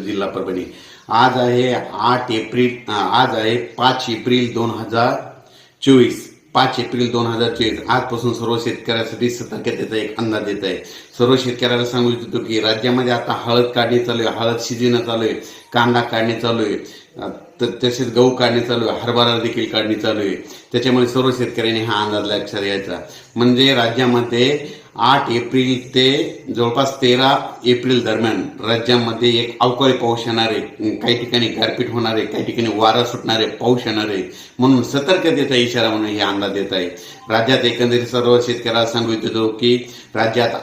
जिल्हा परभणी। आज आहे 5 एप्रिल 2024। 5 एप्रिल 2024 आजपासून सर्व शेतकऱ्यांसाठी सतर्कतेचा एक अंदाज येत आहे। सर्व शेतकऱ्याला सांगू इच्छितो की राज्यामध्ये आता हळद काढणी चालू आहे, हळद शिजणं चालू आहे, कांदा काढणी चालू आहे, तसेच गहू काढणी चालू आहे, हरभरा देखील काढणी चालू आहे। त्याच्यामुळे सर्व शेतकऱ्यांनी हा अंदाज लक्षात घ्यायचा। म्हणजे राज्यामध्ये 8 एप्रिल ते जवळपास 13 एप्रिल दरम्यान राज्यामध्ये एक अवकाळी पाऊस येणार आहे। काही ठिकाणी गारपीट होणार आहे, काही ठिकाणी वारा सुटणार आहे, पाऊस येणार आहे, म्हणून सतर्कतेचा इशारा म्हणून हे अंदाज देत आहे। राज्यात एकंदरीत सर्व शेतकऱ्याला सांगू इच्छितो की राज्यात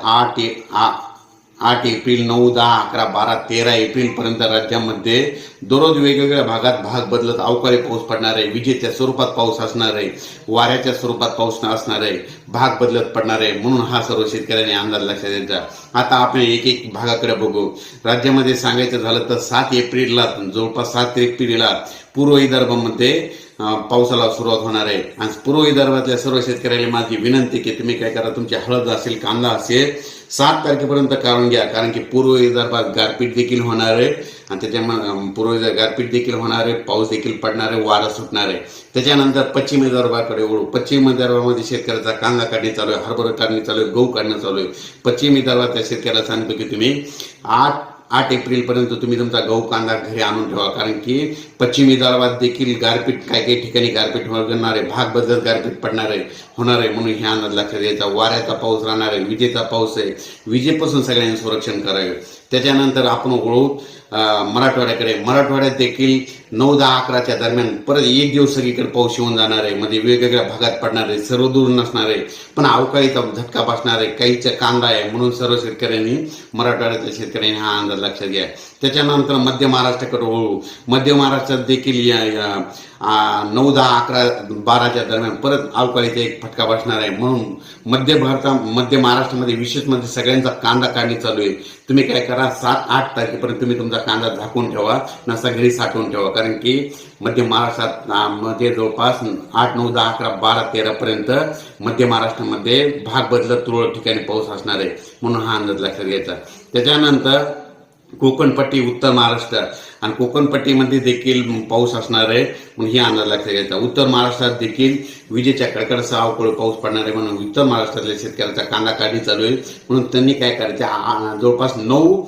8 एप्रिल 9, 10, 11, 12, 13 एप्रिल पर्यंत राज्यामध्ये दररोज वेगवेगळ्या भागात भाग बदलत अवकाळी पाऊस पडणार आहे, विजेच्या स्वरूपात पाऊस असणार आहे, वाऱ्याच्या स्वरूपात पाऊस असणार आहे, भाग बदलत पडणार आहे। म्हणून हा सर्व शेतकऱ्यांनी अंदाज लक्षात द्यायचा। आता आपण एक एक भागाकडे बघू। राज्यामध्ये सांगायचं झालं तर 7 एप्रिलला जवळपास 7 एप्रिलला पूर्व विदर्भामध्ये पावसाला सुरुवात होणार आहे। आणि पूर्व विदर्भातल्या सर्व शेतकऱ्यांना माझी विनंती की तुम्ही काय करा, तुमची हळद असेल, कांदा असेल 7 तारखेपर्यंत काढून घ्या, कारण की पूर्व विदर्भात गारपीट देखील होणार आहे आणि त्याच्यामुळे पूर्व विदर्भात गारपीट देखील होणार आहे, पाऊस देखील पडणार आहे, वारा सुटणार आहे। त्याच्यानंतर पश्चिम विदर्भाकडे वळू। पश्चिम विदर्भामध्ये शेतकऱ्याचा कांदा काढणी चालू आहे, हरभरा काढणी चालू आहे, गहू काढणं चालू आहे। पश्चिम विदर्भातल्या शेतकऱ्याला सांगतो की तुम्ही 8 एप्रिल पर्यंत तुम्ही तुमचा गहू कांदा घरी आणून ठेवा, कारण की पश्चिम विदर्भात देखील गारपीट काही ठिकाणी गारपीट होणार आहे, भाग बदलत गारपीट होणार आहे। म्हणून हे अंदाज लक्षात घ्यायचा। वाऱ्याचा पाऊस राहणार आहे, विजेचा पाऊस आहे, विजेपासून सगळ्यांनी संरक्षण करावे। त्याच्यानंतर आपण वळू मराठवाड्याकडे। मराठवाड्यात देखील 9, 10, 11च्या दरम्यान परत एक दिवस सगळीकडे पाऊस येऊन जाणार आहे, म्हणजे वेगवेगळ्या भागात पडणार आहे, सर्व दूर नसणार आहे, पण अवकाळीचा झटका बसणार आहे, काहीचा कांदा आहे। म्हणून सर्व शेतकऱ्यांनी, मराठवाड्यातल्या शेतकऱ्यांनी हा अंदाज लक्षात घ्या। त्याच्यानंतर मध्य महाराष्ट्राकडे वळू। मध्य महाराष्ट्रात देखील 9, 10, 11, 12च्या दरम्यान परत अवकाळीचा एक फटका बसणार आहे। म्हणून मध्य महाराष्ट्रामध्ये विशेष म्हणजे सगळ्यांचा कांदा काढणी चालू आहे। तुम्ही काय करा, 7, 8 तारखेपर्यंत तुम्ही तुमचा कांदा झाकून ठेवा, नसा घरी साठवून ठेवा, कारण की मध्य महाराष्ट्रात मध्ये जवळपास 8, 9, 10, 11, 12, 13 पर्यंत मध्य महाराष्ट्रामध्ये भाग बदलत तुरळक ठिकाणी पाऊस असणार आहे। म्हणून हा अंदाज लक्षात घ्यायचा। त्याच्यानंतर कोकणपट्टी, उत्तर महाराष्ट्र आणि कोकणपट्टीमध्ये देखील पाऊस असणार आहे, म्हणून ही अंदाज लक्षात घ्यायचा। उत्तर महाराष्ट्रात देखील विजेच्या कडकडासह अवकाळी पाऊस पडणार आहे, म्हणून उत्तर महाराष्ट्रातल्या शेतकऱ्याचा कांदा काढणी चालू आहे। म्हणून त्यांनी काय करायचं, जवळपास 9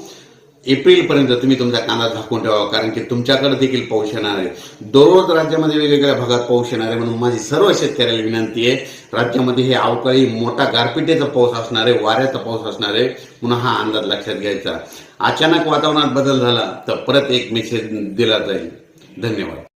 एप्रिल पर्यंत तुम्ही तुमचा कांदा झाकून ठेवा, कारण की तुमच्याकडे देखील पाऊस येणार आहे। दररोज राज्यामध्ये वेगवेगळ्या भागात पाऊस येणार आहे। म्हणून माझी सर्व शेतकऱ्याला विनंती आहे, राज्यामध्ये हे अवकाळी मोठा गारपिटीचा पाऊस असणार आहे, वाऱ्याचा पाऊस असणार आहे, म्हणून हा अंदाज लक्षात घ्यायचा। अचानक वातावरणात बदल झाला तर परत एक मेसेज दिला जाईल। धन्यवाद।